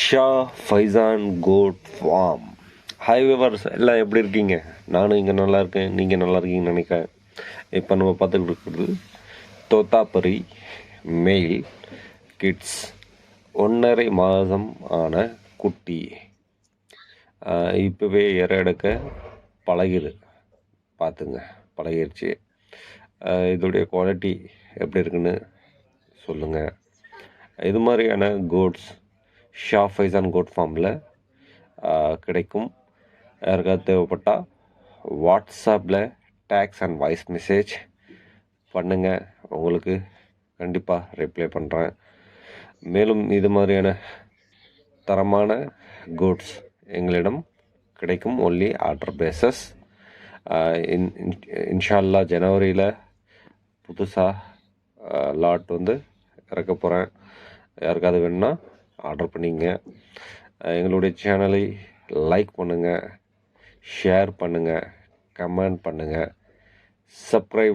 Shah Faizan goat farm. Hi viewers, எல்லாம் எப்படி இருக்கீங்க? நானும் இங்கே நல்லா இருக்கேன், நீங்கள் நல்லா இருக்கீங்கன்னு நினைக்கிறேன். இப்போ நம்ம பார்த்துக்கிட்டு இருக்கிறது தோத்தாபரி மெயில் கிட்ஸ் 1.5 மாதம் ஆன குட்டி. இப்போவே எடுக்க பழகிடு, பார்த்துங்க, பழகிடுச்சு. இதோடைய குவாலிட்டி எப்படி இருக்குன்னு சொல்லுங்கள். இது மாதிரியான கோட்ஸ் ஷா ஃபைசான் கோட் ஃபார்மில் கிடைக்கும். யாருக்காவது தேவைப்பட்டால் வாட்ஸ்அப்பில் டேக்ஸ் அண்ட் வாய்ஸ் மெசேஜ் பண்ணுங்கள், உங்களுக்கு கண்டிப்பாக ரிப்ளை பண்ணுறேன். மேலும் இது மாதிரியான தரமான கோட்ஸ் எங்களிடம் கிடைக்கும் ஒன்லி ஆர்டர் பேசஸ். இன்ஷால்லா ஜனவரியில் புதுசாக லாட் இறக்க போகிறேன். யாருக்காவது வேணுன்னா ஆர்டர் பண்ணிங்க. எங்களுடைய சேனலை லைக் பண்ணுங்கள், ஷேர் பண்ணுங்கள், கமெண்ட் பண்ணுங்கள், சப்ஸ்கிரைப்